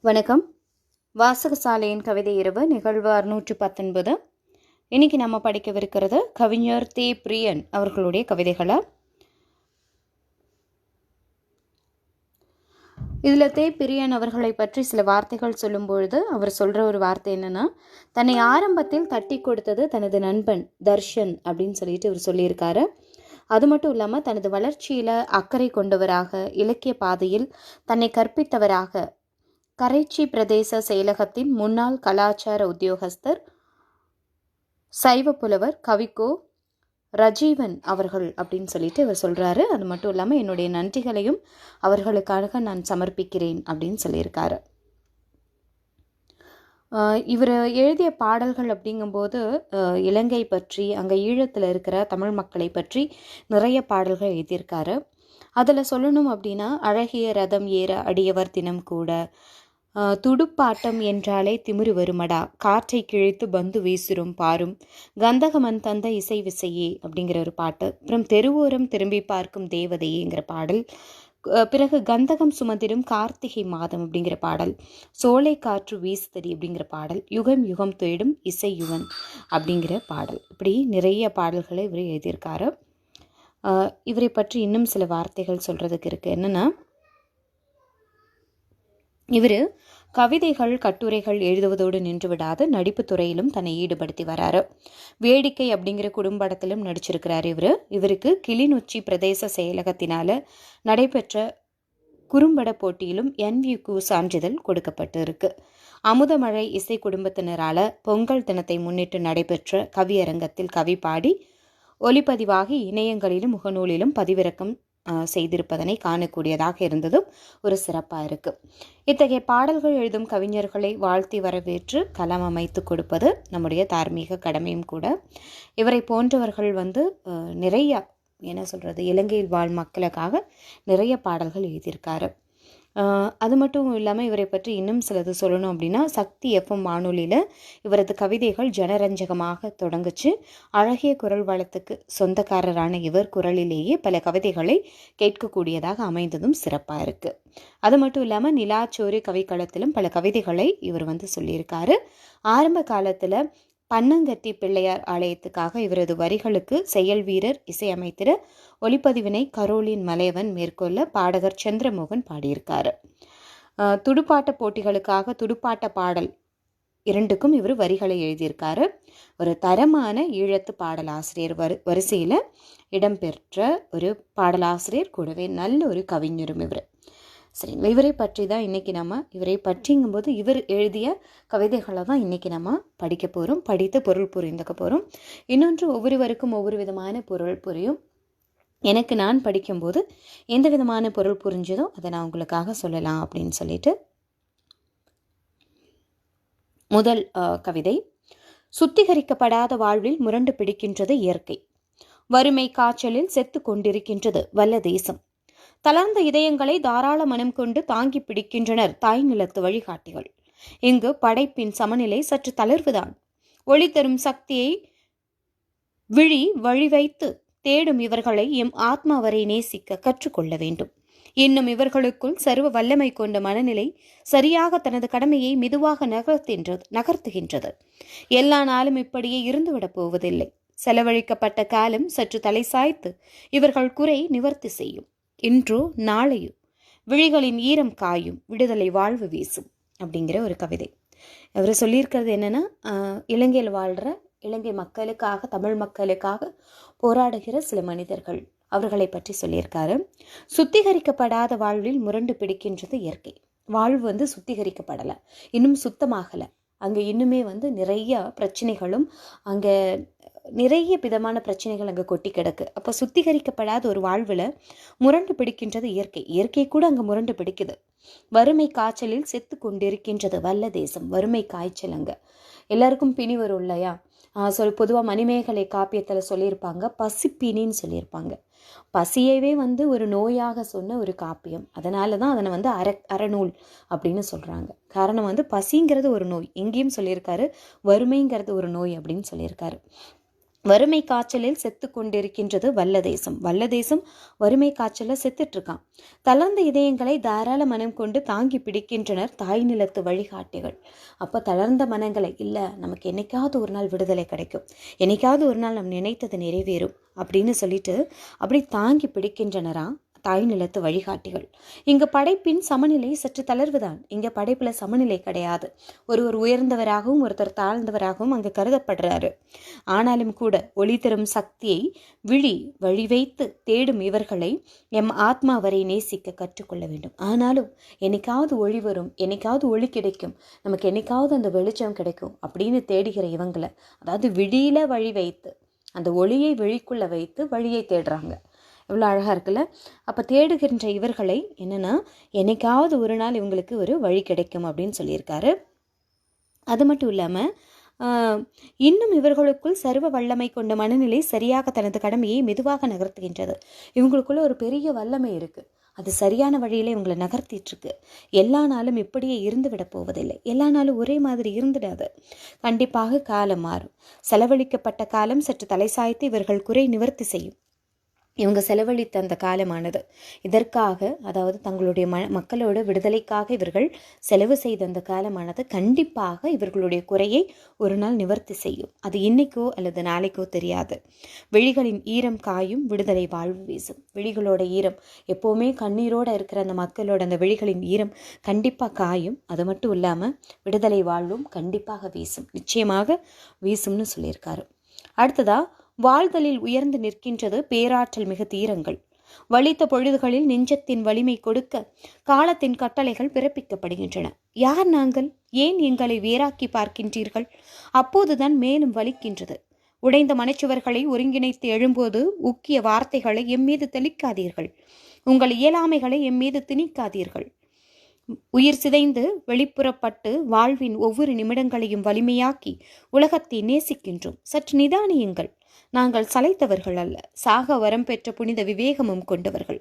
வணக்கம். வாசகசாலையின் கவிதை இரவு நிகழ்வு 619. இன்னைக்கு நம்ம படிக்கவிருக்கிறது கவிஞர் தே. பிரியன் அவர்களுடைய கவிதைகளை. இதில் தே. பிரியன் அவர்களை பற்றி சில வார்த்தைகள் சொல்லும் பொழுது அவர் சொல்கிற ஒரு வார்த்தை என்னன்னா, தன்னை ஆரம்பத்தில் தட்டி கொடுத்தது தனது நண்பன் தர்ஷன் அப்படின்னு சொல்லிட்டு இவர் சொல்லியிருக்காரு. அது மட்டும் இல்லாமல் தனது வளர்ச்சியில் அக்கறை கொண்டவராக, இலக்கிய பாதையில் தன்னை கற்பித்தவராக கரைச்சி பிரதேச செயலகத்தின் முன்னாள் கலாச்சார உத்தியோகஸ்தர் சைவ புலவர் கவிக்கோ ரஜீவன் அவர்கள் அப்படின்னு சொல்லிட்டு இவர் சொல்கிறாரு. அது மட்டும் இல்லாமல் என்னுடைய நன்றிகளையும் அவர்களுக்காக நான் சமர்ப்பிக்கிறேன் அப்படின்னு சொல்லியிருக்காரு. இவர் எழுதிய பாடல்கள் அப்படிங்கும்போது இலங்கை பற்றி, அங்கே ஈழத்தில் இருக்கிற தமிழ் மக்களை பற்றி நிறைய பாடல்கள் எழுதியிருக்காரு. அதில் சொல்லணும் அப்படின்னா, அழகிய ரதம் ஏற அடியவர் தினம் கூட, துடுப்பாட்டம் என்றாலே திமிரு வருமடா, காற்றை கிழித்து பந்து வீசுரும் பாரும், கந்தகமன் தந்த இசை விசையே அப்படிங்கிற ஒரு பாட்டு. அப்புறம் தெருவோரம் திரும்பி பார்க்கும் தேவதையேங்கிற பாடல். பிறகு கந்தகம் சுமந்திடும் கார்த்திகை மாதம் அப்படிங்கிற பாடல், சோலை காற்று வீசுதடி அப்படிங்கிற பாடல், யுகம் யுகம் தேடும் இசை யுவன் அப்படிங்கிற பாடல். இப்படி நிறைய பாடல்களை இவர் எழுதியிருக்காரு. இவரை பற்றி இன்னும் சில வார்த்தைகள் சொல்கிறதுக்கு இருக்குது. என்னென்னா, இவர் கவிதைகள் கட்டுரைகள் எழுதுவதோடு நின்று விடாது நடிப்பு துறையிலும் தன்னை ஈடுபடுத்தி வராரு. வேடிக்கை அப்படிங்கிற குறும்படத்திலும் நடிச்சிருக்கிறார். இவருக்கு கிளிநொச்சி பிரதேச செயலகத்தினால நடைபெற்ற குறும்பட போட்டியிலும் NVQ சான்றிதழ் கொடுக்கப்பட்டு இருக்கு. அமுதமழை இசை குடும்பத்தினரால பொங்கல் தினத்தை முன்னிட்டு நடைபெற்ற கவியரங்கத்தில் கவி பாடி ஒலிப்பதிவாகி இணையங்களிலும் முகநூலிலும் பதிவிறக்கம் செய்திருப்பதனை காணக்கூடியதாக இருந்ததும் ஒரு சிறப்பாக இருக்குது. இத்தகைய பாடல்கள் எழுதும் கவிஞர்களை வாழ்த்தி வரவேற்று களம் அமைத்து கொடுப்பது நம்முடைய தார்மீக கடமையும் கூட. இவரை போன்றவர்கள் நிறைய இலங்கையில் வாழ் மக்களுக்காக நிறைய பாடல்கள் எழுதியிருக்காரு. அது மட்டும் இல்லாமல் இவரை பற்றி இன்னும் சிலது சொல்லணும் அப்படின்னா, சக்தி FM வானொலியில் இவரது கவிதைகள் ஜனரஞ்சகமாக தொடங்குச்சு. அழகிய குரல் வளத்துக்கு சொந்தக்காரரான இவர் குரலிலேயே பல கவிதைகளை கேட்கக்கூடியதாக அமைந்ததும் சிறப்பாக இருக்குது. அது மட்டும் இல்லாமல் நிலாச்சோறு கவிக்களத்திலும் பல கவிதைகளை இவர் சொல்லியிருக்காரு. ஆரம்ப காலத்தில் பன்னங்கட்டி பிள்ளையார் ஆலயத்துக்காக இவரது வரிகளுக்கு செயல் வீரர் இசையமைத்திட ஒளிப்பதிவினை கரோலின் மலையவன் மேற்கொள்ள பாடகர் சந்திரமோகன் பாடியிருக்காரு. துடுப்பாட்ட போட்டிகளுக்காக துடுப்பாட்ட பாடல் இரண்டுக்கும் இவர் வரிகளை எழுதியிருக்காரு. ஒரு தரமான ஈழத்து பாடலாசிரியர் வரிசையில் இடம்பெற்ற ஒரு பாடலாசிரியர், கூடவே நல்ல ஒரு கவிஞரும் இவர். சரிங்களா, இவரை பற்றி தான் இன்றைக்கி நம்ம இவரை பற்றிங்கும்போது இவர் எழுதிய கவிதைகளை தான் இன்றைக்கி நம்ம படிக்க போகிறோம், படித்து பொருள் புரிந்துக்க போகிறோம். இன்னொன்று, ஒவ்வொருவருக்கும் ஒவ்வொரு விதமான பொருள் புரியும். எனக்கு நான் படிக்கும்போது எந்த விதமான பொருள் புரிஞ்சதோ அதை நான் உங்களுக்காக சொல்லலாம் அப்படின்னு சொல்லிட்டு, முதல் கவிதை. சுத்திகரிக்கப்படாத வாழ்வில் முரண்டு பிடிக்கின்றது இயற்கை, வறுமை காய்ச்சலில் செத்து கொண்டிருக்கின்றது வல்ல தேசம், தளர்ந்த இதயங்களை தாராள மனம் கொண்டு தாங்கி பிடிக்கின்றனர் தாய் நிலத்து வழிகாட்டிகள். இங்கு படைப்பின் சமநிலை சற்று தளர்வுதான். ஒளி தரும் சக்தியை வழி வைத்து தேடும் இவர்களை எம் ஆத்மா வரை நேசிக்க கற்றுக்கொள்ள வேண்டும். இன்னும் இவர்களுக்குள் சர்வ வல்லமை கொண்ட மனநிலை சரியாக தனது கடமையை மெதுவாக நகர்த்துகின்றது. எல்லா நாளும் இப்படியே இருந்துவிடப் போவதில்லை. செலவழிக்கப்பட்ட காலம் சற்று தலை சாய்த்து இவர்கள் குறை நிவர்த்தி செய்யும். இன்றோ நாளையோ விழிகளின் ஈரம் காயும், விடுதலை வாழ்வு வீசும் அப்படிங்கிற ஒரு கவிதை. அவர் சொல்லியிருக்கிறது என்னன்னா, இலங்கையில் வாழ்கிற இலங்கை மக்களுக்காக, தமிழ் மக்களுக்காக போராடுகிற சில மனிதர்கள், அவர்களை பற்றி சொல்லியிருக்காரு. சுத்திகரிக்கப்படாத வாழ்வில் முரண்டு பிடிக்கின்றது இயற்கை. வாழ்வு சுத்திகரிக்கப்படலை, இன்னும் சுத்தமாகலை. அங்கே இன்னுமே நிறைய பிரச்சனைகளும், அங்கே நிறைய விதமான பிரச்சனைகள் அங்கே கொட்டி கிடக்கு. அப்போ சுத்திகரிக்கப்படாத ஒரு வாழ்வில் முரண்டு பிடிக்கின்றது இயற்கை. இயற்கை கூட அங்கே முரண்டு பிடிக்குது. வறுமை காய்ச்சலில் செத்து கொண்டிருக்கின்றது வல்ல தேசம். வறுமை காய்ச்சல் அங்கே எல்லாருக்கும் பிணி வரும் இல்லையா? பொதுவாக மணிமேகலை காப்பியத்தில் சொல்லியிருப்பாங்க, பசிப்பினின்னு சொல்லியிருப்பாங்க. பசியவே ஒரு நோயாக சொன்ன ஒரு காப்பியம். அதனால தான் அதனை அறநூல் அப்படின்னு சொல்கிறாங்க. காரணம் பசிங்கிறது ஒரு நோய், எங்கேயும் சொல்லியிருக்காரு. வறுமைங்கிறது ஒரு நோய் அப்படின்னு சொல்லியிருக்காரு. வறுமை காய்ச்சலில் செத்து கொண்டிருக்கின்றது வல்ல தேசம். வல்ல தேசம் வறுமை காய்ச்சல செத்துட்டு இருக்கான். தளர்ந்த இதயங்களை தாராள மனம் கொண்டு தாங்கி பிடிக்கின்றனர் தாய் நிலத்து வழிகாட்டிகள். அப்ப தளர்ந்த மனங்களை இல்ல, நமக்கு என்னைக்காவது ஒரு நாள் விடுதலை கிடைக்கும், என்னைக்காவது ஒரு நாள் நம்ம நினைத்தது நிறைவேறும் அப்படின்னு சொல்லிட்டு அப்படி தாங்கி பிடிக்கின்றனரா தாய் நிலத்து வழிகாட்டிகள். இங்க படைப்பின் சமநிலை சற்று தளர்வுதான். இங்க படைப்புல சமநிலை கிடையாது. ஒருவர் உயர்ந்தவராகவும் ஒருத்தர் தாழ்ந்தவராகவும் அங்கு கருதப்படுறாரு. ஆனாலும் கூட ஒளி தரும் சக்தியை வழி வைத்து தேடும் இவர்களை எம் ஆத்மா வரை நேசிக்க கற்றுக்கொள்ள வேண்டும். ஆனாலும் என்னைக்காவது ஒளி வரும், என்னைக்காவது ஒளி கிடைக்கும், நமக்கு என்னைக்காவது அந்த வெளிச்சம் கிடைக்கும் அப்படின்னு தேடுகிற இவங்களை, அதாவது விழியில வழி வைத்து அந்த ஒளியை விழிக்குள்ள வைத்து வழியை தேடுறாங்க. எவ்வளோ அழகாக இருக்குல்ல. அப்போ தேடுகின்ற இவர்களை என்னென்னா என்னைக்காவது ஒரு நாள் இவங்களுக்கு ஒரு வழி கிடைக்கும் அப்படின்னு சொல்லியிருக்காரு. அது மட்டும் இல்லாமல் இன்னும் இவர்களுக்குள் சர்வ வல்லமை கொண்ட மனநிலை சரியாக தனது கடமையை மெதுவாக நகர்த்துகின்றது. இவங்களுக்குள்ள ஒரு பெரிய வல்லமை இருக்குது, அது சரியான வழியில் இவங்களை நகர்த்திட்டுருக்கு. எல்லா நாளும் இப்படியே இருந்து விட போவதில்லை, எல்லா நாளும் ஒரே மாதிரி இருந்துடாது. கண்டிப்பாக காலம் மாறும். செலவழிக்கப்பட்ட காலம் சற்று தலை சாய்த்து இவர்கள் குறை நிவர்த்தி செய்யும். இவங்க செலவழித்த அந்த காலமானது இதற்காக, அதாவது தங்களுடைய மக்களோட விடுதலைக்காக இவர்கள் செலவு செய்த அந்த காலமானது கண்டிப்பாக இவர்களுடைய குறையை ஒரு நாள் நிவர்த்தி செய்யும். அது இன்னைக்கோ அல்லது நாளைக்கோ தெரியாது. விழிகளின் ஈரம் காயும், விடுதலை வாழ்வு வீசும். விழிகளோட ஈரம் எப்போவுமே கண்ணீரோட இருக்கிற அந்த மக்களோட அந்த விழிகளின் ஈரம் கண்டிப்பாக காயும். அது மட்டும் இல்லாமல் விடுதலை வாழ்வும் கண்டிப்பாக வீசும், நிச்சயமாக வீசும்னு சொல்லியிருக்காரு. அடுத்ததா, வாழ்தலில் உயர்ந்து நிற்கின்றது பேராற்றல் மிக தீரங்கள். வலித்த பொழுதுகளில் நெஞ்சத்தின் வலிமை கொடுக்க காலத்தின் கட்டளைகள் பிறப்பிக்கப்படுகின்றன. யார் நாங்கள்? ஏன் எங்களை வேறாக்கி பார்க்கின்றீர்கள்? அப்போதுதான் மேலும் வலிக்கின்றது. உடைந்த மனச்சுவர்களை ஒருங்கிணைத்து எழும்போது உக்கிய வார்த்தைகளை எம்மீது தெளிக்காதீர்கள். உங்கள் இயலாமைகளை எம்மீது திணிக்காதீர்கள். உயிர் சிதைந்து வெளிப்புறப்பட்டு வாழ்வின் ஒவ்வொரு நிமிடங்களையும் வலிமையாக்கி உலகத்தை நேசிக்கின்றோம். சற்று நிதானியுங்கள். நாங்கள் சளைத்தவர்கள் அல்ல, சாக வரம் பெற்ற புனித விவேகமும் கொண்டவர்கள்.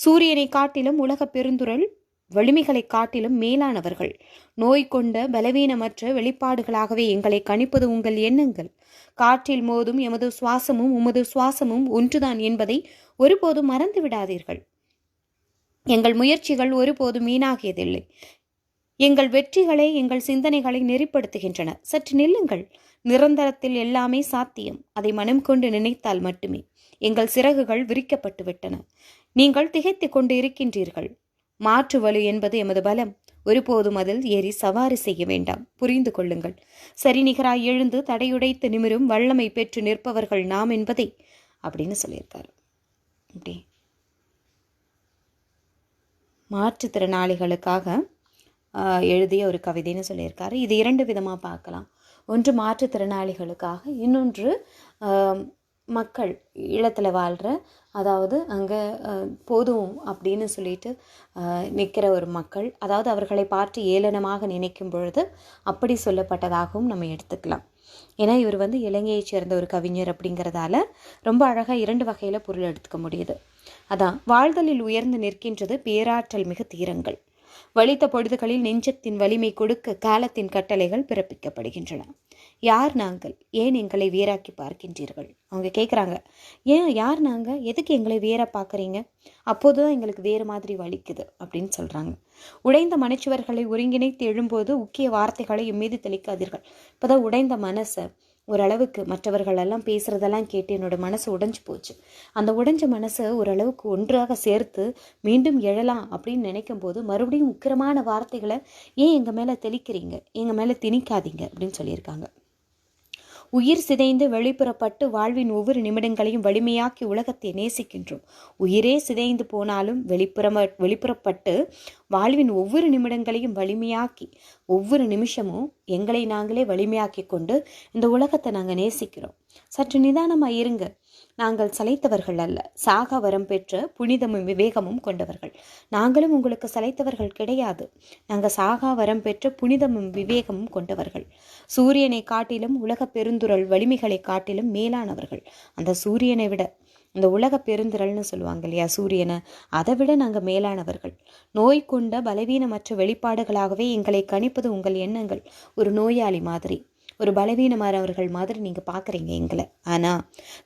சூரியனை காட்டிலும் உலக பெருந்துரல் வலிமைகளை காட்டிலும் மேலானவர்கள். நோய் கொண்ட பலவீனமற்ற வெளிப்பாடுகளாகவே எங்களை கணிப்பது உங்கள் எண்ணங்கள். காற்றில் மோதும் எமது சுவாசமும் உமது சுவாசமும் ஒன்றுதான் என்பதை ஒருபோதும் மறந்து விடாதீர்கள். எங்கள் முயற்சிகள் ஒருபோதும் வீணாகியதில்லை. எங்கள் வெற்றிகளை, எங்கள் சிந்தனைகளை நெறிப்படுத்துகின்றன. சற்று நில்லுங்கள். நிரந்தரத்தில் எல்லாமே சாத்தியம். அதை மனம் கொண்டு நினைத்தால் மட்டுமே. எங்கள் சிறகுகள் விரிக்கப்பட்டு விட்டன. நீங்கள் திகைத்து கொண்டு இருக்கின்றீர்கள். மாற்று வலு என்பது எமது பலம். ஒருபோதும் அதில் ஏறி சவாரி செய்ய வேண்டாம். புரிந்து கொள்ளுங்கள். சரிநிகராய் எழுந்து தடையுடைத்து நிமிரும் வல்லமை பெற்று நிற்பவர்கள் நாம் என்பதை அப்படின்னு சொல்லியிருக்காரு. அப்படி மாற்றுத்திறனாளிகளுக்காக எழுதிய ஒரு கவிதைன்னு சொல்லியிருக்காரு. இது 2 விதமாக பார்க்கலாம். ஒன்று மாற்றுத்திறனாளிகளுக்காக, இன்னொன்று மக்கள் ஈழத்தில் வாழ்கிற, அதாவது அங்கே போதும் அப்படின்னு சொல்லிட்டு நிற்கிற ஒரு மக்கள், அதாவது அவர்களை பார்த்து ஏளனமாக நினைக்கும் பொழுது அப்படி சொல்லப்பட்டதாகவும் நம்ம எடுத்துக்கலாம். ஏன்னா இவர் இலங்கையை சேர்ந்த ஒரு கவிஞர் அப்படிங்கிறதால ரொம்ப அழகாக 2 வகையில் பொருள் எடுத்துக்க முடியுது. அதான், வாழ்தலில் உயர்ந்து நிற்கின்றது பேராற்றல் மிக தீரங்கள். வலித்த பொழுதுகளில் நெஞ்சத்தின் வலிமை கொடுக்க காலத்தின் கட்டளைகள் பிறப்பிக்கப்படுகின்றன. யார் நாங்கள்? ஏன் எங்களை வேறாக்கி பார்க்கின்றீர்கள்? அவங்க கேட்குறாங்க, ஏன் யார் நாங்கள்? எதுக்கு எங்களை வேற பார்க்குறீங்க? அப்போதுதான் எங்களுக்கு வேறு மாதிரி வலிக்குது அப்படின்னு சொல்கிறாங்க. உடைந்த மனச்சுவர்களை ஒருங்கிணைத்து எழும்போது உக்கிய வார்த்தைகளை எம்மீது தெளிக்காதீர்கள். இப்போதான் உடைந்த மனசை ஓரளவுக்கு மற்றவர்கள் எல்லாம் பேசுறதெல்லாம் கேட்டு என்னோட மனசு உடைஞ்சு போச்சு. அந்த உடைஞ்ச மனசை ஓரளவுக்கு ஒன்றாக சேர்த்து மீண்டும் எழலாம் அப்படின்னு நினைக்கும் போது மறுபடியும் உக்கிரமான வார்த்தைகளை ஏன் எங்கள் மேலே தெளிக்கிறீங்க, எங்கள் மேலே திணிக்காதீங்க அப்படின்னு சொல்லியிருக்காங்க. உயிர் சிதைந்து வெளிப்புறப்பட்டு வாழ்வின் ஒவ்வொரு நிமிடங்களையும் வலிமையாக்கி உலகத்தை நேசிக்கின்றோம். உயிரே சிதைந்து போனாலும் வெளிப்புறப்பட்டு வாழ்வின் ஒவ்வொரு நிமிடங்களையும் வலிமையாக்கி ஒவ்வொரு நிமிஷமும் எங்களை நாங்களே வலிமையாக்கி கொண்டு இந்த உலகத்தை நாங்கள் நேசிக்கிறோம். சற்று நிதானமாக இருங்க. நாங்கள் சளைத்தவர்கள் அல்ல, சாக வரம் பெற்ற புனிதமும் விவேகமும் கொண்டவர்கள். நாங்களும் உங்களுக்கு சளைத்தவர்கள் கிடையாது. நாங்கள் சாகா வரம் பெற்ற புனிதமும் விவேகமும் கொண்டவர்கள். சூரியனை காட்டிலும் உலக பெருந்துரல் வலிமைகளை காட்டிலும் மேலானவர்கள். அந்த சூரியனை விட, இந்த உலக பெருந்திரள்னு சொல்லுவாங்க இல்லையா, சூரியனை, அதை விட நாங்கள் மேலானவர்கள். நோய் கொண்ட பலவீனமற்ற வெளிப்பாடுகளாகவே எங்களை கணிப்பது உங்கள் எண்ணங்கள். ஒரு நோயாளி மாதிரி ஒரு பலவீனமானவர்கள் மாதிரி நீங்கள் பார்க்குறீங்க எங்களை. ஆனால்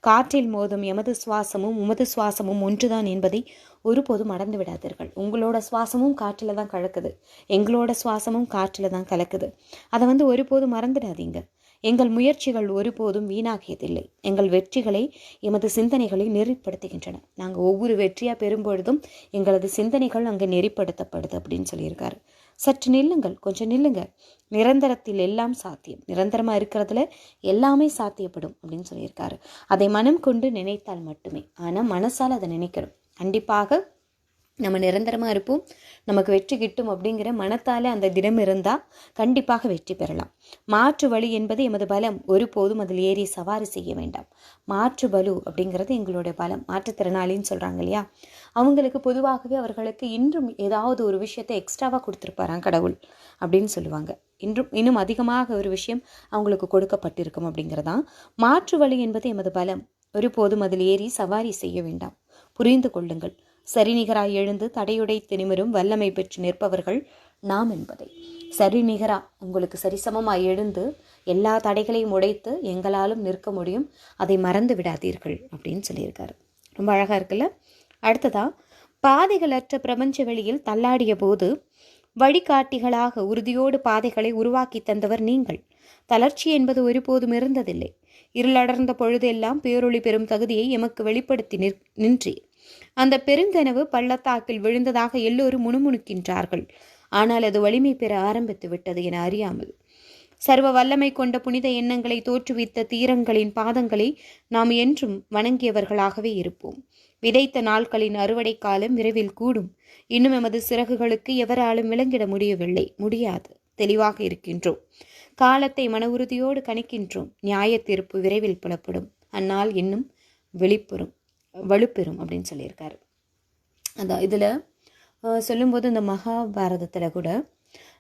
காற்றில் மோதும் எமது சுவாசமும் உமது சுவாசமும் ஒன்றுதான் என்பதை ஒருபோதும் மறந்து விடாதீர்கள். உங்களோட சுவாசமும் காற்றில் தான் கலக்குது, எங்களோட சுவாசமும் காற்றில் தான் கலக்குது. அதை ஒருபோதும் மறந்துடாதீங்க. எங்கள் முயற்சிகள் ஒருபோதும் வீணாகியதில்லை. எங்கள் வெற்றிகளை எமது சிந்தனைகளை நெறிப்படுத்துகின்றன. நாங்கள் ஒவ்வொரு வெற்றியாக பெறும்பொழுதும் எங்களது சிந்தனைகள் அங்கே நெறிப்படுத்தப்படுது அப்படின்னு சொல்லியிருக்காரு. சற்று நில்லுங்கள், கொஞ்சம் நில்லுங்க. நிரந்தரத்தில் எல்லாம் சாத்தியம். நிரந்தரமாக இருக்கிறதுல எல்லாமே சாத்தியப்படும் அப்படின்னு சொல்லியிருக்காரு. அதை மனம் கொண்டு நினைத்தால் மட்டுமே. ஆனால் மனசால் அதை நினைக்கணும். கண்டிப்பாக நம்ம நிரந்தரமாக இருப்போம், நமக்கு வெற்றி கிட்டும் அப்படிங்கிற மனத்தால் அந்த தினம் இருந்தால் கண்டிப்பாக வெற்றி பெறலாம். மாற்று வழி என்பது எமது பலம். ஒருபோதும் அதில் ஏறி சவாரி செய்ய வேண்டாம். மாற்று பலு அப்படிங்கிறது எங்களுடைய பலம். மாற்றுத்திறனாளின்னு சொல்கிறாங்க இல்லையா, அவங்களுக்கு பொதுவாகவே அவர்களுக்கு இன்றும் ஏதாவது ஒரு விஷயத்தை எக்ஸ்ட்ராவாக கொடுத்துருப்பாராம் கடவுள் அப்படின்னு சொல்லுவாங்க. இன்னும் அதிகமாக ஒரு விஷயம் அவங்களுக்கு கொடுக்கப்பட்டிருக்கும் அப்படிங்கிறதான். மாற்று வழி என்பது எமது பலம். ஒருபோதும் அதில் ஏறி சவாரி செய்ய வேண்டாம். புரிந்து கொள்ளுங்கள். சரிநிகராய் எழுந்து தடையுடை திணிமரும் வல்லமை பெற்று நிற்பவர்கள் நாம் என்பதை. சரிநிகரா உங்களுக்கு சரிசமமாய் எழுந்து எல்லா தடைகளையும் உடைத்து எங்களாலும் நிற்க முடியும், அதை மறந்து விடாதீர்கள் அப்படின்னு சொல்லியிருக்காரு. ரொம்ப அழகா இருக்குல்ல. அடுத்ததா, பாதைகளற்ற பிரபஞ்ச வெளியில் தள்ளாடிய போது வழிகாட்டிகளாக உறுதியோடு பாதைகளை உருவாக்கி தந்தவர் நீங்கள். தளர்ச்சி என்பது ஒருபோதும் இருந்ததில்லை. இருளடர்ந்த பொழுதெல்லாம் பேரொளி பெறும் தகுதியை எமக்கு வெளிப்படுத்தி நின்றீர். அந்த பெருங்கனவு பள்ளத்தாக்கில் விழுந்ததாக எல்லோரும் முணுமுணுக்கின்றார்கள். ஆனால் அது வலிமை பெற ஆரம்பித்து விட்டது என அறியாமல். சர்வ வல்லமை கொண்ட புனித எண்ணங்களை தோற்றுவித்த தீரங்களின் பாதங்களை நாம் என்றும் வணங்கியவர்களாகவே இருப்போம். விதைத்த நாட்களின் அறுவடை காலம் விரைவில் கூடும். இன்னும் எமது சிறகுகளுக்கு எவராலும் விளங்கிட முடியாது. தெளிவாக இருக்கின்றோம். காலத்தை மன உறுதியோடு கணிக்கின்றோம். நியாய தீர்ப்பு விரைவில் புலப்படும். அந்நாள் இன்னும் வலுப்பெறும் அப்படின்னு சொல்லியிருக்காரு. அதான் இதில் சொல்லும்போது இந்த மகாபாரதத்தில் கூட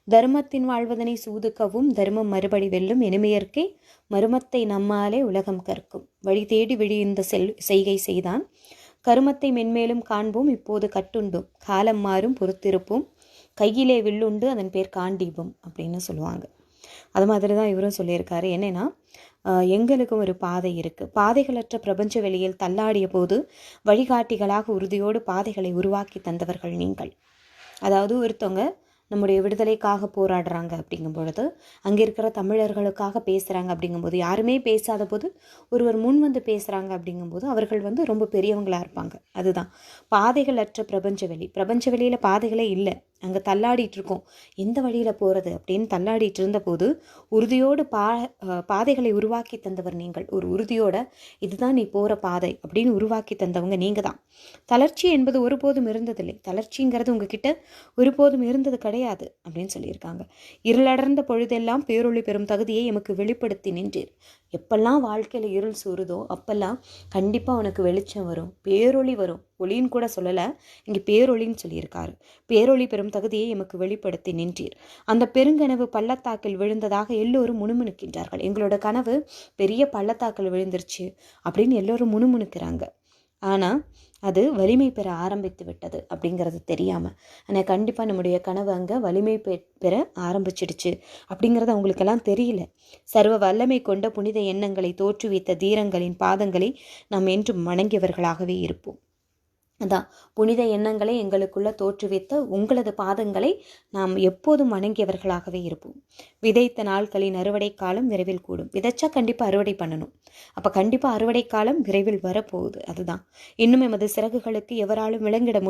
தர்மத்தின் வாழ்வதனை சூதுக்கவும் தர்மம் மறுபடி வெல்லும் இனிமையற்கே மருமத்தை நம்மாலே உலகம் கற்கும். வழி தேடி விழிந்த செய்கை செய்தான். கருமத்தை மென்மேலும் காண்போம், இப்போது கட்டுண்டோம். காலம் மாறும், பொறுத்திருப்போம். கையிலே வில்லுண்டு, அதன் பேர் காண்டீபம் அப்படின்னு சொல்லுவாங்க. அது மாதிரி தான் இவரும் சொல்லியிருக்காரு. என்னென்னா, எங்களுக்கும் ஒரு பாதை இருக்குது. பாதைகளற்ற பிரபஞ்ச வெளியில் தள்ளாடிய போது வழிகாட்டிகளாக உறுதியோடு பாதைகளை உருவாக்கி தந்தவர்கள் நீங்கள். அதாவது ஒருத்தவங்க நம்முடைய விடுதலைக்காக போராடுறாங்க அப்படிங்கும் பொழுது, அங்கே இருக்கிற தமிழர்களுக்காக பேசுகிறாங்க அப்படிங்கும்போது, யாருமே பேசாத போது ஒருவர் முன் வந்து பேசுகிறாங்க அப்படிங்கும்போது அவர்கள் ரொம்ப பெரியவங்களாக இருப்பாங்க. அதுதான் பாதைகள் அற்ற பிரபஞ்ச வெளி. பிரபஞ்ச வெளியில் பாதைகளே இல்லை, அங்கே தள்ளாடிட்டு இருக்கோம். எந்த வழியில் போகிறது அப்படின்னு தள்ளாடிட்டு இருந்தபோது உறுதியோடு பாதைகளை உருவாக்கி தந்தவர் நீங்கள். ஒரு உறுதியோட இதுதான் நீ போகிற பாதை அப்படின்னு உருவாக்கி தந்தவங்க நீங்கள் தான். தளர்ச்சி என்பது ஒருபோதும் இருந்ததில்லை. தளர்ச்சிங்கிறது உங்ககிட்ட ஒருபோதும் இருந்தது கிடையாது அப்படின்னு சொல்லியிருக்காங்க. இருளடர்ந்த பொழுதெல்லாம் பேரொளி பெறும் தகுதியை எமக்கு வெளிப்படுத்தி நின்றீர். எப்பெல்லாம் வாழ்க்கையில் இருள் சூறுதோ அப்பெல்லாம் கண்டிப்பாக உனக்கு வெளிச்சம் வரும், பேரொளி வரும். ஒளின்னு கூட சொல்லலை, இங்கே பேரொளின்னு சொல்லியிருக்காரு. பேரொளி பெறும் தகுதியை எமக்கு வெளிப்படுத்தி நின்றீர். அந்த பெருங்கனவு பள்ளத்தாக்கில் விழுந்ததாக எல்லோரும் முணுமுணுக்கின்றார்கள். எங்களோட கனவு பெரிய பள்ளத்தாக்கில் விழுந்துருச்சு அப்படின்னு எல்லோரும் முணுமுணுக்கிறாங்க. ஆனால் அது வலிமை பெற ஆரம்பித்து விட்டது அப்படிங்கிறது தெரியாமல். ஆனால் கண்டிப்பாக நம்முடைய கனவு அங்கே வலிமை பெற ஆரம்பிச்சிடுச்சு அப்படிங்கிறது அவங்களுக்கெல்லாம் தெரியல. சர்வ வல்லமை கொண்ட புனித எண்ணங்களை தோற்றுவித்த தீரங்களின் பாதங்களை நாம் என்றும் வணங்கியவர்களாகவே இருப்போம். அதான் புனித எண்ணங்களை எங்களுக்குள்ள தோற்றுவித்த உங்களது பாதங்களை நாம் எப்போதும் வணங்கியவர்களாகவே இருப்போம். விதைத்த நாட்களின் அறுவடை காலம் விரைவில் கூடும். விதைச்சா கண்டிப்பாக அறுவடை பண்ணணும். அப்போ கண்டிப்பாக அறுவடை காலம் விரைவில் வரப்போகுது. அதுதான் இன்னும் எமது சிறகுகளுக்கு எவராலும் விளங்கிட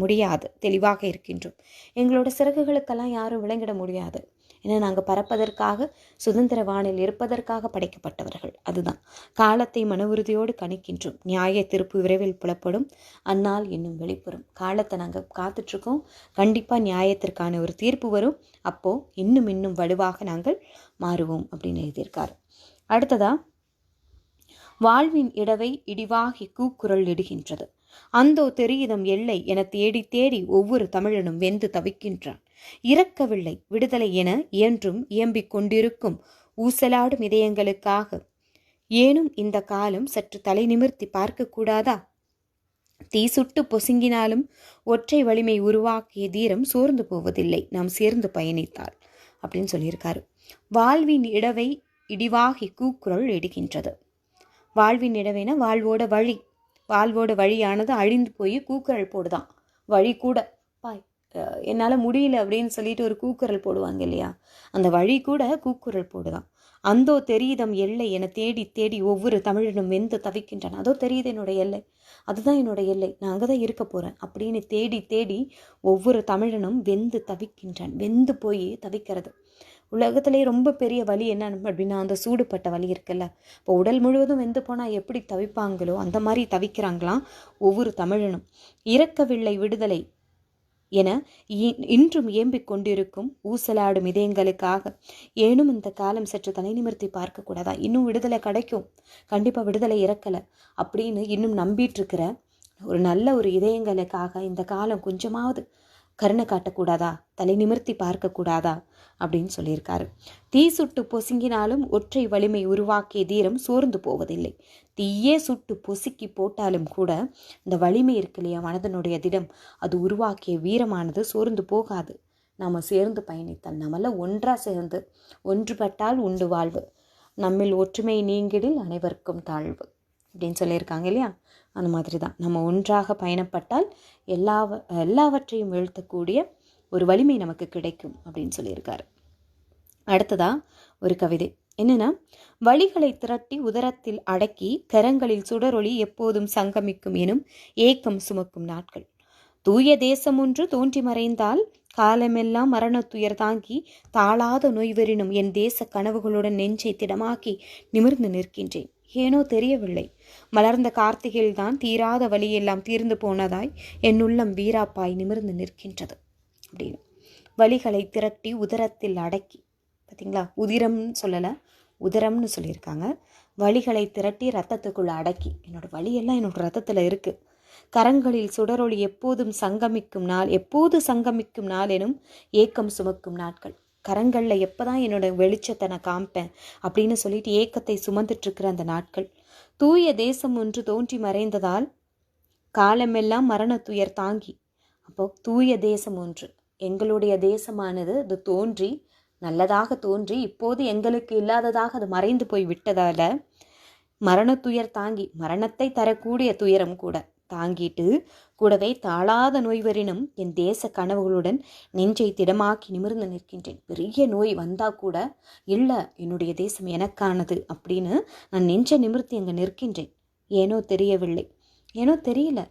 முடியாது. தெளிவாக இருக்கின்றோம். எங்களோட சிறகுகளுக்கெல்லாம் யாரும் விளங்கிட முடியாது. ஏன்னா நாங்கள் பறப்பதற்காக, சுதந்திர வானில் இருப்பதற்காக படைக்கப்பட்டவர்கள். அதுதான் காலத்தை மன உறுதியோடு கணிக்கின்றோம். நியாய தீர்ப்பு விரைவில் புலப்படும். அந்நாள் இன்னும் வெளிப்படும். காலத்தை நாங்கள் காத்துட்ருக்கோம். கண்டிப்பாக நியாயத்திற்கான ஒரு தீர்ப்பு வரும். அப்போது இன்னும் வலுவாக நாங்கள் மாறுவோம் அப்படின்னு எழுதியிருக்காரு. அடுத்ததா, வாழ்வின் இடவை இடிவாகி கூக்குரல் இடுகின்றது. அந்தோ தெரியுதம் எல்லை என தேடி தேடி ஒவ்வொரு தமிழனும் வெந்து தவிக்கின்றான். இறக்கவில்லை விடுதலை என இயன்றும் இயம்பிக் கொண்டிருக்கும் ஊசலாடும் இதயங்களுக்காக ஏனும் இந்த காலம் சற்று தலை நிமிர்த்தி பார்க்கக்கூடாதா? தீ சுட்டு பொசுங்கினாலும் ஒற்றை வலிமை உருவாக்கிய தீரம் சோர்ந்து போவதில்லை நாம் சேர்ந்து பயணித்தால் அப்படின்னு சொல்லியிருக்காரு. வாழ்வின் இடவை இடிவாகி கூக்குரல் இடுகின்றது. வாழ்வின் இடவேன வாழ்வோட வழியானது அழிந்து போய் கூக்குரல் போடுதான். வழி கூட பாய் என்னால் முடியல அப்படின்னு சொல்லிட்டு ஒரு கூக்குரல் போடுவாங்க இல்லையா, அந்த வழி கூட கூக்குரல் போடுதான். அந்தோ தெரியுதம் எல்லை என தேடி தேடி ஒவ்வொரு தமிழனும் வெந்து தவிக்கின்றன. அதோ தெரியுது என்னோட எல்லை, அதுதான் என்னோட எல்லை, நான் அங்கே தான் இருக்க போகிறேன் அப்படின்னு தேடி தேடி ஒவ்வொரு தமிழனும் வெந்து தவிக்கின்றான். வெந்து போய் தவிக்கிறது. உலகத்திலே ரொம்ப பெரிய வலி என்ன அப்படின்னா அந்த சூடுபட்ட வலி இருக்குல்ல. இப்போ உடல் முழுவதும் வெந்து போனால் எப்படி தவிப்பாங்களோ அந்த மாதிரி தவிக்கிறாங்களாம் ஒவ்வொரு தமிழனும். இறக்கவில்லை விடுதலை என இன்றும் ஏம்பிக் கொண்டிருக்கும் ஊசலாடும் இதயங்களுக்காக ஏனும் இந்த காலம் சற்று தலை நிமிர்த்தி பார்க்க கூடாதா? இன்னும் விடுதலை கிடைக்கும், கண்டிப்பா விடுதலை இறக்கலை அப்படின்னு இன்னும் நம்பிட்டு இருக்கிற ஒரு நல்ல ஒரு இதயங்களுக்காக இந்த காலம் கொஞ்சமாவது கருணை காட்டக்கூடாதா, தலை நிமிர்த்தி பார்க்க கூடாதா அப்படின்னு சொல்லியிருக்காரு. தீ சுட்டு பொசுங்கினாலும் ஒற்றை வலிமை உருவாக்கிய தீரம் சோர்ந்து போவதில்லை. தீயே சுட்டு பொசுக்கி போட்டாலும் கூட இந்த வலிமை இருக்கு இல்லையா, மனதனுடைய திடம், அது உருவாக்கிய வீரமானது சோர்ந்து போகாது. நாம் சேர்ந்து பயணித்தால், நம்மளாம் ஒன்றாக சேர்ந்து ஒன்றுபட்டால் உண்டு வாழ்வு, நம்மில் ஒற்றுமை நீங்கிடில் அனைவருக்கும் தாழ்வு அப்படின்னு சொல்லியிருக்காங்க இல்லையா. அந்த மாதிரி தான் நம்ம ஒன்றாக பயணப்பட்டால் எல்லாவற்றையும் வீழ்த்தக்கூடிய ஒரு வலிமை நமக்கு கிடைக்கும் அப்படின்னு சொல்லியிருக்காரு. அடுத்ததா ஒரு கவிதை என்னன்னா, வழிகளை திரட்டி உதரத்தில் அடக்கி கரங்களில் சுடரொளி எப்போதும் சங்கமிக்கும் எனும் ஏக்கம் சுமக்கும் நாட்கள். தூய தேசம் ஒன்று தோன்றி மறைந்தால் காலமெல்லாம் மரணத்துயர் தாங்கி தாளாத நோய்வெறினும் என் தேச கனவுகளுடன் நெஞ்சை திடமாக்கி நிமிர்ந்து நிற்கின்றேன். ஏனோ தெரியவில்லை, மலர்ந்த கார்த்திகையில்தான் தீராத வழியெல்லாம் தீர்ந்து போனதாய் என் உள்ளம் வீராப்பாய் நிமிர்ந்து நிற்கின்றது அப்படின்னு. வழிகளை திரட்டி உதரத்தில் அடக்கி, பார்த்தீங்களா, உதிரம்னு சொல்லலை, உதரம்னு சொல்லியிருக்காங்க. வழிகளை திரட்டி ரத்தத்துக்குள்ள அடக்கி, என்னோட வழியெல்லாம் என்னோட ரத்தத்தில் இருக்குது. கரங்களில் சுடரொளி எப்போது சங்கமிக்கும் நாள் எனும் ஏக்கம் சுமக்கும் நாட்கள். கரங்களில் எப்போதான் என்னோட வெளிச்சத்தை நான் காமிப்பேன் அப்படின்னு சொல்லிட்டு ஏக்கத்தை சுமந்துட்டு இருக்கிற அந்த நாட்கள். தூய தேசம் ஒன்று தோன்றி மறைந்ததால் காலமெல்லாம் மரணத்துயர் தாங்கி. அப்போ தூய தேசம் ஒன்று, எங்களுடைய தேசமானது அது தோன்றி நல்லதாக தோன்றி இப்போது எங்களுக்கு இல்லாததாக அது மறைந்து போய் விட்டதால மரணத்துயர் தாங்கி, மரணத்தை தரக்கூடிய துயரம் கூட தாங்கிட்டு கூடவே தாளாத நோய்வரினும் என் தேச கனவுகளுடன் நெஞ்சை திடமாக்கி நிமிர்ந்து நிற்கின்றேன். பெரிய நோய் வந்தா கூட இல்லை, என்னுடைய தேசம் எனக்கானது அப்படின்னு நான் நெஞ்சை நிமிர்த்தி அங்கே நிற்கின்றேன். ஏனோ தெரியவில்லை, ஏனோ தெரியல,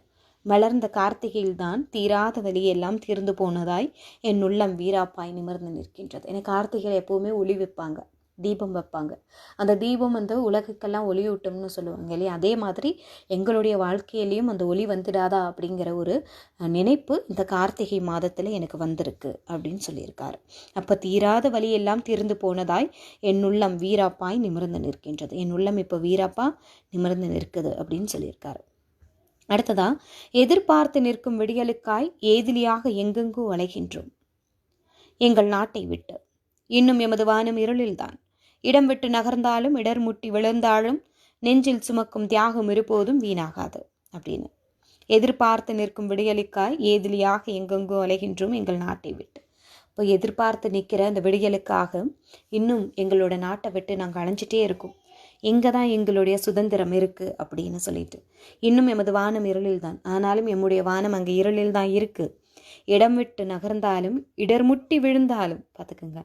மலர்ந்த கார்த்திகையில்தான் தீராத வழியெல்லாம் தீர்ந்து போனதாய் என் உள்ளம் வீராப்பாய் நிமிர்ந்து நிற்கின்றது. எனக்கு கார்த்திகையில் எப்போவுமே ஒளி வைப்பாங்க, தீபம் வைப்பாங்க. அந்த தீபம் வந்து உலகுக்கெல்லாம் ஒளியூட்டும்னு சொல்லுவாங்க இல்லையா, அதே மாதிரி எங்களுடைய வாழ்க்கையிலையும் அந்த ஒளி வந்துடாதா அப்படிங்கிற ஒரு நினைப்பு இந்த கார்த்திகை மாதத்தில் எனக்கு வந்திருக்கு அப்படின்னு சொல்லியிருக்காரு. அப்போ தீராத வழியெல்லாம் தீர்ந்து போனதாய் என் உள்ளம் வீராப்பாய் நிமிர்ந்து நிற்கின்றது. என் உள்ளம் இப்போ வீராப்பா நிமிர்ந்து நிற்குது அப்படின்னு சொல்லியிருக்காரு. அடுத்ததா, எதிர்பார்த்து நிற்கும் விடியலுக்காய் ஏதிலியாக எங்கெங்கோ அலைகின்றோம் எங்கள் நாட்டை விட்டு. இன்னும் எமது வானம் இருளில்தான். இடம் விட்டு நகர்ந்தாலும் இடர் முட்டி விழுந்தாலும் நெஞ்சில் சுமக்கும் தியாகம் இருப்போதும் வீணாகாது அப்படின்னு. எதிர்பார்த்து நிற்கும் விடியலுக்காய் ஏதிலியாக எங்கெங்கோ அலைகின்றோம் எங்கள் நாட்டை விட்டு. இப்போ எதிர்பார்த்து நிற்கிற அந்த விடியலுக்காக இன்னும் எங்களோட நாட்டை விட்டு நாங்கள் அலைஞ்சிட்டே இருக்கோம். எங்கே தான் எங்களுடைய சுதந்திரம் இருக்குது அப்படின்னு சொல்லிட்டு. இன்னும் எமது வானம் இருளில் தான், ஆனாலும் எம்முடைய வானம் அங்கே இருளில் தான் இருக்குது. இடம் விட்டு நகர்ந்தாலும் இடர் முட்டி விழுந்தாலும், பார்த்துக்குங்க,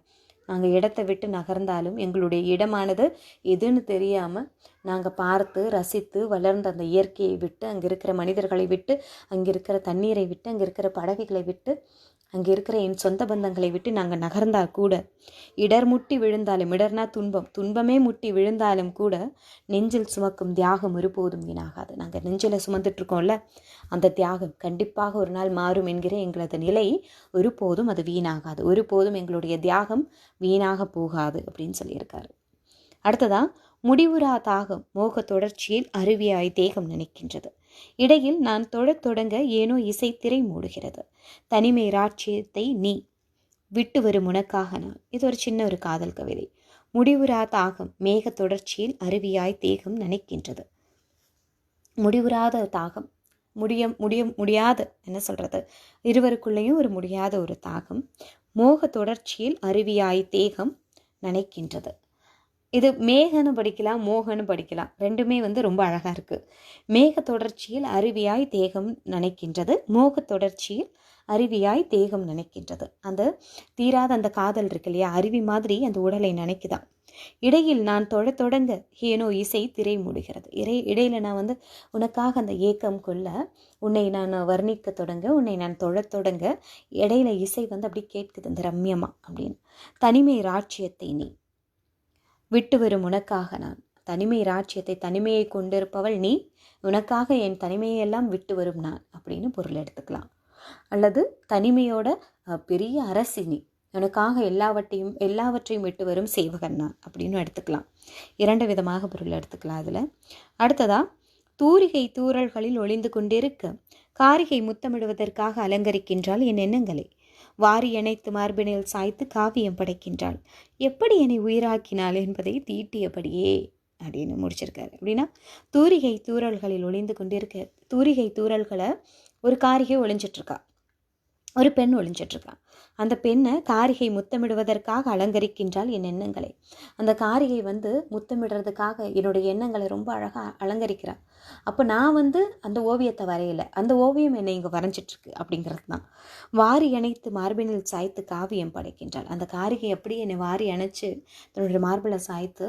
நாங்கள் இடத்தை விட்டு நகர்ந்தாலும் எங்களுடைய இடமானது எதுன்னு தெரியாமல் நாங்கள் பார்த்து ரசித்து வளர்ந்த அந்த இயற்கையை விட்டு, அங்கே இருக்கிற மனிதர்களை விட்டு, அங்கே இருக்கிற தண்ணீரை விட்டு, அங்கே இருக்கிற பறவைகளை விட்டு, அங்கே இருக்கிற என் சொந்த பந்தங்களை விட்டு நாங்கள் நகர்ந்தால் கூட, இடர் முட்டி விழுந்தாலும், இடர்னா துன்பம், துன்பமே முட்டி விழுந்தாலும் கூட நெஞ்சில் சுமக்கும் தியாகம் ஒருபோதும் வீணாகாது. நாங்கள் நெஞ்சில் சுமந்துட்டுருக்கோம்ல, அந்த தியாகம் கண்டிப்பாக ஒரு நாள் மாறும் என்கிற எங்களது நிலை ஒருபோதும் அது வீணாகாது. ஒருபோதும் எங்களுடைய தியாகம் வீணாக போகாது அப்படின்னு சொல்லியிருக்காரு. அடுத்ததா, முடிவுறா தாகம் மோக தொடர்ச்சியில் அருவியாய் தேகம் நினைக்கின்றது. இடையில் நான் தொடங்க ஏனோ இசை திரை மூடுகிறது. தனிமை ராட்சியத்தை நீ விட்டு வரும் உனக்காக நான். இது ஒரு சின்ன ஒரு காதல் கவிதை. முடிவுறா தாகம் மேக தொடர்ச்சியில் அருவியாய் தேகம் நினைக்கின்றது. முடிவுறாத தாகம், முடியாத என்ன சொல்றது, இருவருக்குள்ளேயும் ஒரு முடியாத ஒரு தாகம். மோக தொடர்ச்சியில் அருவியாய் தேகம் நினைக்கின்றது. இது மேகன்னு படிக்கலாம், மோகன்னு படிக்கலாம். ரெண்டுமே ரொம்ப அழகாக இருக்குது. மேக தொடர்ச்சியில் அருவியாய் தேகம் நனைக்கின்றது, மோக தொடர்ச்சியில் அருவியாய் தேகம் நினைக்கின்றது. அந்த தீராத அந்த காதல் இருக்கு இல்லையா, அருவி மாதிரி அந்த உடலை நினைக்குதான். இடையில் நான் தொடங்க ஏனோ இசை திரை மூடுகிறது. இடையில நான் உனக்காக அந்த ஏக்கம் கொள்ள, உன்னை நான் வர்ணிக்க தொடங்க, உன்னை நான் தொடங்க இடையில இசை அப்படி கேட்குது இந்த ரம்யமா அப்படின்னு. தனிமை ராட்சியத்தை நீ விட்டு வரும் உனக்காக நான். தனிமை ராட்சியத்தை, தனிமையை கொண்டிருப்பவள் நீ, உனக்காக என் தனிமையெல்லாம் விட்டு வரும் நான் அப்படின்னு பொருள் எடுத்துக்கலாம். அல்லது தனிமையோட பெரிய அரசி நீ, உனக்காக எல்லாவற்றையும் விட்டு வரும் சேவகன் நான் அப்படின்னு எடுத்துக்கலாம். 2 விதமாக பொருள் எடுத்துக்கலாம் அதில். அடுத்ததா, தூரிகை தூறல்களில் ஒளிந்து கொண்டிருக்க காரிகை முத்தமிடுவதற்காக அலங்கரிக்கின்றாள் என் எண்ணங்களை, வாரி அணைத்து மார்பினில் சாய்த்து காவியம் படைக்கின்றாள், எப்படி என்னை உயிராக்கினாள் என்பதை தீட்டியபடியே அப்படின்னு முடிச்சிருக்காரு. அப்படின்னா தூரிகை தூறல்களில் ஒளிந்து கொண்டிருக்க, தூரிகை தூறல்களை ஒரு காரிகை ஒளிஞ்சிட்ருக்கா, ஒரு பெண் ஒளிஞ்சிட்ருக்கா. அந்த பெண்ணை காரிகை முத்தமிடுவதற்காக அலங்கரிக்கின்றால் என் எண்ணங்களை. அந்த காரிகை முத்தமிடுறதுக்காக என்னுடைய எண்ணங்களை ரொம்ப அழகாக அலங்கரிக்கிறாள். அப்போ நான் அந்த ஓவியத்தை வரையலை, அந்த ஓவியம் என்னை இங்கே வரைஞ்சிட்ருக்கு அப்படிங்கிறது தான். வாரி அணைத்து மார்பினில் சாய்த்து காவியம் படைக்கின்றாள். அந்த காரிகை எப்படி என்னை வாரி அணைச்சு தன்னுடைய மார்பிலை சாய்த்து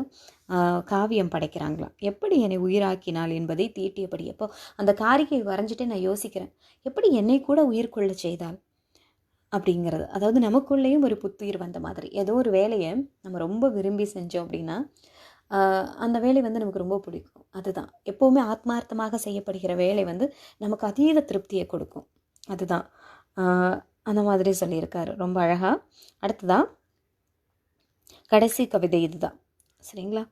காவியம் படைக்கிறாங்களாம். எப்படி என்னை உயிராக்கினாள் என்பதை தீட்டியபடி. அப்போ அந்த காரிகை வரைஞ்சிட்டே நான் யோசிக்கிறேன், எப்படி என்னை கூட உயிர் கொள்ள செய்தாள் அப்படிங்கிறது. அதாவது நமக்குள்ளேயும் ஒரு புத்துயிர் வந்த மாதிரி. ஏதோ ஒரு வேலையை நம்ம ரொம்ப விரும்பி செஞ்சோம் அப்படின்னா அந்த வேலை நமக்கு ரொம்ப பிடிக்கும். அதுதான் எப்போவுமே ஆத்மார்த்தமாக செய்யப்படுகிற வேலை நமக்கு அதீத திருப்தியை கொடுக்கும். அதுதான் அந்த மாதிரி சொல்லியிருக்காரு ரொம்ப அழகாக. அடுத்ததான் கடைசி கவிதை இதுதான், சரிங்களா?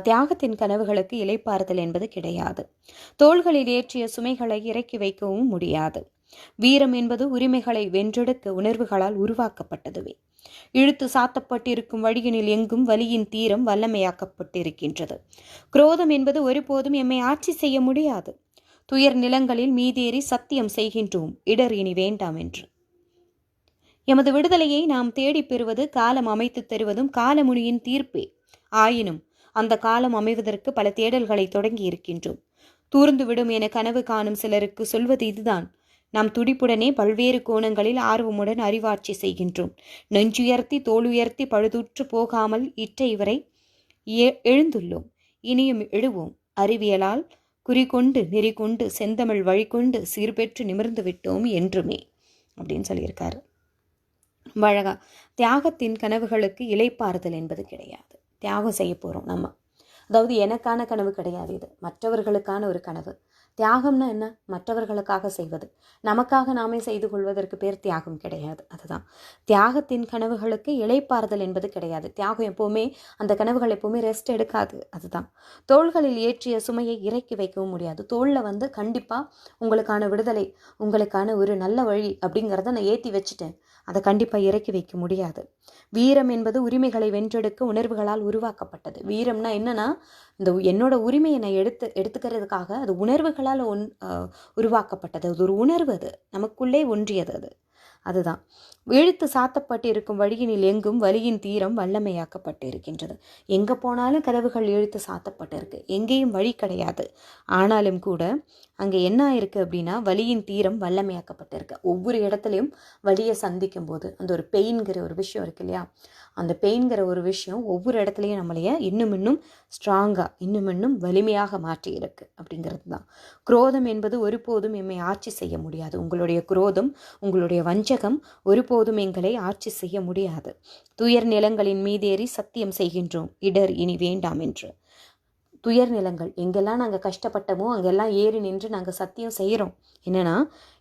தியாகத்தின் கனவுகளுக்கு இலைப்பாறுதல் என்பது கிடையாது. தோள்களில் ஏற்றிய சுமைகளை இறக்கி வைக்கவும் முடியாது. வீரம் என்பது உரிமைகளை வென்றெடுக்க உணர்வுகளால் உருவாக்கப்பட்டதுவே. இழுத்து சாத்தப்பட்டிருக்கும் வழியினில் எங்கும் வலியின் தீரம் வல்லமையாக்கப்பட்டிருக்கின்றது. குரோதம் என்பது ஒருபோதும் எம்மை ஆட்சி செய்ய முடியாது. துயர் நிலங்களில் மீதேறி சத்தியம் செய்கின்றோம், இடர் இனி வேண்டாம் என்று. எமது விடுதலையை நாம் தேடி பெறுவது காலம் அமைத்து தருவதும் காலமுனியின் தீர்ப்பே. ஆயினும் அந்த காலம் அமைவதற்கு பல தேடல்களை தொடங்கி இருக்கின்றோம். தூர்ந்துவிடும் என கனவு காணும் சிலருக்கு சொல்வது இதுதான், நாம் துடிப்புடனே பல்வேறு கோணங்களில் ஆர்வமுடன் அறிவாட்சி செய்கின்றோம். நெஞ்சுயர்த்தி தோளுயர்த்தி பழுதுற்று போகாமல் இட்ட இவரை எழுந்துள்ளோம், இனியும் எழுவோம். அறிவியலால் குறிகொண்டு நெறிகொண்டு செந்தமிழ் வழிகொண்டு சீர்பெற்று நிமிர்ந்து விட்டோம் என்றுமே அப்படின்னு சொல்லியிருக்காரு. ரொம்ப அழகா. தியாகத்தின் கனவுகளுக்கு இலைப்பாறுதல் என்பது கிடையாது. தியாகம் செய்ய போகிறோம் நம்ம. அதாவது எனக்கான கனவு கிடையாது, இது மற்றவர்களுக்கான ஒரு கனவு. தியாகம்னா என்ன? மற்றவர்களுக்காக செய்வது. நமக்காக நாமே செய்து கொள்வதற்கு பேர் தியாகம் கிடையாது. அதுதான் தியாகத்தின் கனவுகளுக்கு இலைப்பாறுதல் என்பது கிடையாது. தியாகம் எப்போவுமே, அந்த கனவுகள் எப்போவுமே ரெஸ்ட் எடுக்காது. அதுதான். தோள்களில் ஏற்றிய சுமையை இறக்கி வைக்கவும் முடியாது. தோளில் கண்டிப்பாக உங்களுக்கான விடுதலை, உங்களுக்கான ஒரு நல்ல வழி அப்படிங்கிறத நான் ஏற்றி வச்சுட்டேன், அதை கண்டிப்பாக இறக்கி வைக்க முடியாது. வீரம் என்பது உரிமைகளை வென்றெடுக்க உணர்வுகளால் உருவாக்கப்பட்டது. வீரம்னா என்னன்னா, இந்த என்னோட உரிமையை நான் எடுத்துக்கிறதுக்காக அது உணர்வுகளால் உருவாக்கப்பட்டது. அது ஒரு உணர்வு, அது நமக்குள்ளே ஒன்றியது. அதுதான். இழுத்து சாத்தப்பட்டு இருக்கும் வழியினில் எங்கும் வலியின் தீரம் வல்லமையாக்கப்பட்டு இருக்கின்றது. எங்கே போனாலும் கதவுகள் இழுத்து சாத்தப்பட்டு இருக்கு, எங்கேயும் வழி கிடையாது. ஆனாலும் கூட அங்கே என்ன ஆயிருக்கு அப்படின்னா, வலியின் தீரம் வல்லமையாக்கப்பட்டு இருக்கு. ஒவ்வொரு இடத்துலையும் வலியை சந்திக்கும் போது அந்த ஒரு பெயின்கிற ஒரு விஷயம் இருக்கு இல்லையா, அந்த பெயின்கிற ஒரு விஷயம் ஒவ்வொரு இடத்துலையும் நம்மளைய இன்னும் ஸ்ட்ராங்காக, இன்னும் வலிமையாக மாற்றி இருக்கு அப்படிங்கிறது தான். குரோதம் என்பது ஒருபோதும் எம்மை ஆட்சி செய்ய முடியாது. உங்களுடைய குரோதம், உங்களுடைய வஞ்சகம் ஒருபோதும் எங்களை ஆட்சி செய்ய முடியாது. துயர் நிலங்களின் மீதேறி சத்தியம் செய்கின்றோம், இடர் இனி வேண்டாம் என்று. துயர் நிலங்கள் எங்கெல்லாம் நாங்கள் கஷ்டப்பட்டோமோ அங்கெல்லாம் ஏறி நின்று நாங்கள் சத்தியம் செய்கிறோம். என்னன்னா,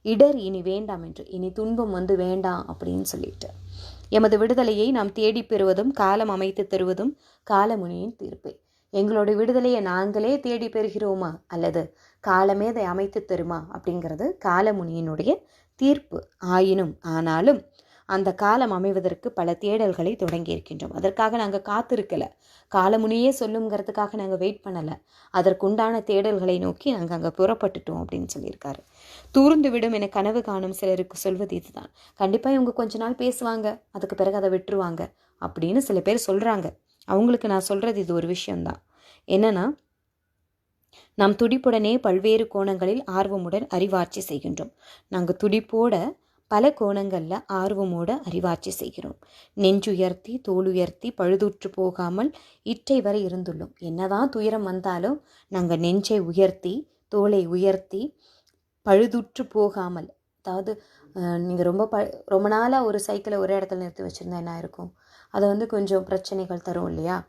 இடர் இனி வேண்டாம் என்று, இனி துன்பம் வேண்டாம் அப்படின்னு சொல்லிட்டு. எமது விடுதலையை நாம் தேடி பெறுவதும் காலம் அமைத்து தருவதும் காலமுனியின் தீர்ப்பே. எங்களுடைய விடுதலையை நாங்களே தேடி பெறுகிறோமா அல்லது காலமே அதை அமைத்து தருமா அப்படிங்கிறது காலமுனியினுடைய தீர்ப்பு. ஆனாலும் அந்த காலம் அமைவதற்கு பல தேடல்களை தொடங்கி இருக்கின்றோம். அதற்காக நாங்கள் காத்திருக்கலை, காலமுனியே சொல்லுங்கிறதுக்காக நாங்கள் வெயிட் பண்ணலை, அதற்குண்டான தேடல்களை நோக்கி நாங்கள் அங்கே புறப்பட்டுட்டோம் அப்படின்னு சொல்லியிருக்காரு. தூர்ந்து விடும் என கனவு காணும் சிலருக்கு சொல்வது இதுதான். கண்டிப்பாக இவங்க கொஞ்ச நாள் பேசுவாங்க, அதுக்கு பிறகு அதை விட்டுருவாங்க அப்படின்னு சில பேர் சொல்கிறாங்க. அவங்களுக்கு நான் சொல்கிறது இது ஒரு விஷயந்தான். என்னென்னா, நாம் துடிப்புடனே பல்வேறு கோணங்களில் ஆர்வமுடன் அறிவாட்சி செய்கின்றோம். நாங்கள் துடிப்போட பல கோணங்களில் ஆர்வமோட அறிவாட்சி செய்கிறோம். நெஞ்சுயர்த்தி தோளுயர்த்தி பழுதுற்று போகாமல் இற்றை வரை இருந்துள்ளோம். என்னதான் துயரம் வந்தாலும் நாங்கள் நெஞ்சை உயர்த்தி தோலை உயர்த்தி பழுதுற்று போகாமல், அதாவது நீங்கள் ரொம்ப நாளாக ஒரு சைக்கிளை ஒரே இடத்துல நிறுத்தி வச்சுருந்தா என்ன இருக்கும்? அதை கொஞ்சம் பிரச்சனைகள் தரும் இல்லையா?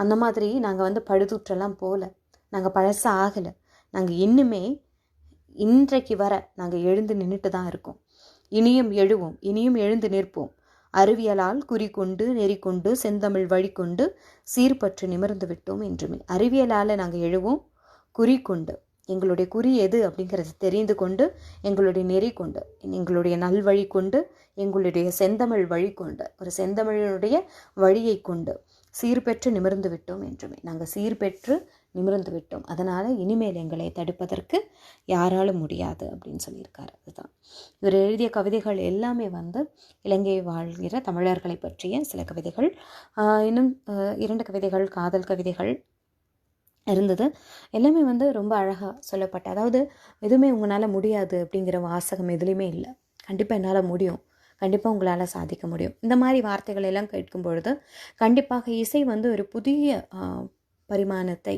அந்த மாதிரி நாங்கள் பழுதுற்றெல்லாம் போகல, நாங்கள் பழச ஆகலை. நாங்கள் இன்னுமே இன்றைக்கு வர நாங்கள் எழுந்து நின்றுட்டு தான் இருக்கோம். இனியும் எழுவோம், இனியும் எழுந்து நிற்போம். அறிவியலால் குறிக்கொண்டு நெறிக்கொண்டு செந்தமிழ் வழி கொண்டு சீர்பற்று நிமிர்ந்து விட்டோம் என்றுமே. அறிவியலால் நாங்கள் எழுவோம், குறிக்கொண்டு எங்களுடைய குறி எது அப்படிங்கிறது தெரிந்து கொண்டு, எங்களுடைய நெறி கொண்டு, எங்களுடைய நல்வழி கொண்டு, எங்களுடைய செந்தமிழ் வழி கொண்டு, ஒரு செந்தமிழினுடைய வழியை கொண்டு சீர்பெற்று நிமிர்ந்து விட்டோம் என்றுமே. நாங்கள் சீர்பெற்று நிமிர்ந்து விட்டோம், அதனால் இனிமேல் எங்களை தடுப்பதற்கு யாராலும் முடியாது அப்படின்னு சொல்லியிருக்காரு. அதுதான் இவர் எழுதிய கவிதைகள் எல்லாமே இலங்கை வாழ்கிற தமிழர்களை பற்றிய சில கவிதைகள். இன்னும் 2 கவிதைகள் காதல் கவிதைகள் இருந்தது. எல்லாமே ரொம்ப அழகாக சொல்லப்பட்ட, அதாவது எதுவுமே உங்களால் முடியாது அப்படிங்கிற வாசகம் எதுலேயுமே இல்லை. கண்டிப்பாக என்னால் முடியும், கண்டிப்பாக உங்களால் சாதிக்க முடியும், இந்த மாதிரி வார்த்தைகள் எல்லாம் கேட்கும் பொழுது கண்டிப்பாக இசை ஒரு புதிய பரிமாணத்தை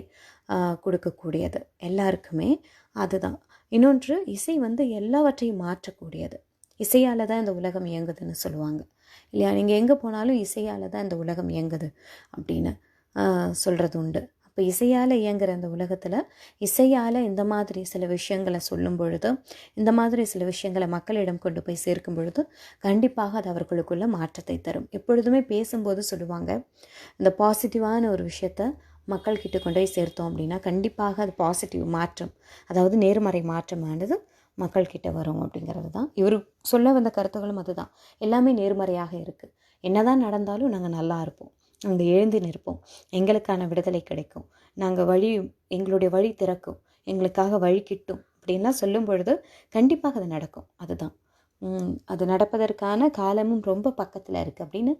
கொடுக்கக்கூடியது எல்லாருக்குமே. அதுதான். இன்னொன்று, இசை எல்லாவற்றையும் மாற்றக்கூடியது. இசையால் தான் இந்த உலகம் இயங்குதுன்னு சொல்லுவாங்க இல்லையா? நீங்கள் எங்கே போனாலும் இசையால் தான் இந்த உலகம் இயங்குது அப்படின்னு சொல்கிறது உண்டு. இப்போ இசையால் இயங்குகிற அந்த உலகத்தில் இசையால் இந்த மாதிரி சில விஷயங்களை சொல்லும் பொழுது, இந்த மாதிரி சில விஷயங்களை மக்களிடம் கொண்டு போய் சேர்க்கும் பொழுது கண்டிப்பாக அது அவர்களுக்குள்ள மாற்றத்தை தரும். எப்பொழுதுமே பேசும்போது சொல்லுவாங்க, இந்த பாசிட்டிவான ஒரு விஷயத்த மக்கள்கிட்ட கொண்டு போய் சேர்த்தோம் அப்படின்னா கண்டிப்பாக அது பாசிட்டிவ் மாற்றம், அதாவது நேர்மறை மாற்றமானது மக்கள்கிட்ட வரும் அப்படிங்கிறது தான். இவர் சொல்ல வந்த கருத்துகளும் அதுதான். எல்லாமே நேர்மறையாக இருக்குது. என்னதான் நடந்தாலும் நாங்கள் நல்லா இருப்போம், நாங்கள் எழுந்து நிற்போம், எங்களுக்கான விடுதலை கிடைக்கும், நாங்கள் எங்களுடைய வழி திறக்கும், எங்களுக்காக வழி கிட்டும் அப்படின்லாம் சொல்லும் பொழுது கண்டிப்பாக அது நடக்கும். அதுதான் அது நடப்பதற்கான காலமும் ரொம்ப பக்கத்தில் இருக்குது அப்படின்னு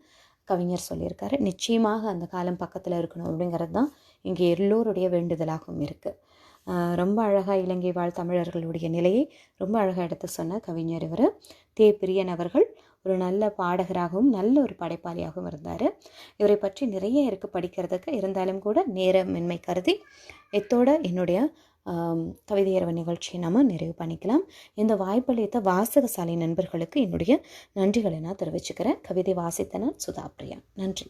கவிஞர் சொல்லியிருக்காரு. நிச்சயமாக அந்த காலம் பக்கத்தில் இருக்கணும் அப்படிங்கிறது தான் இங்கே எல்லோருடைய வேண்டுதலாகவும் இருக்குது. ரொம்ப அழகாக இலங்கை வாழ் தமிழர்களுடைய நிலையை ரொம்ப அழகாக எடுத்து சொன்ன கவிஞர் இவர். பிரியன் அவர்கள் ஒரு நல்ல பாடகராகவும் நல்ல ஒரு படைப்பாளியாகவும் இருந்தார். இவரை பற்றி நிறைய இருக்குது படிக்கிறதுக்கு. இருந்தாலும் கூட நேரமின்மை கருதி எத்தோட என்னுடைய கவிதையரவ நிகழ்ச்சியை நம்ம நிறைவு பண்ணிக்கலாம். இந்த வாய்ப்பளித்த வாசகசாலை நண்பர்களுக்கு என்னுடைய நன்றிகளை நான் தெரிவிச்சுக்கிறேன். கவிதை வாசித்த நான் சுதா பிரியா. நன்றி.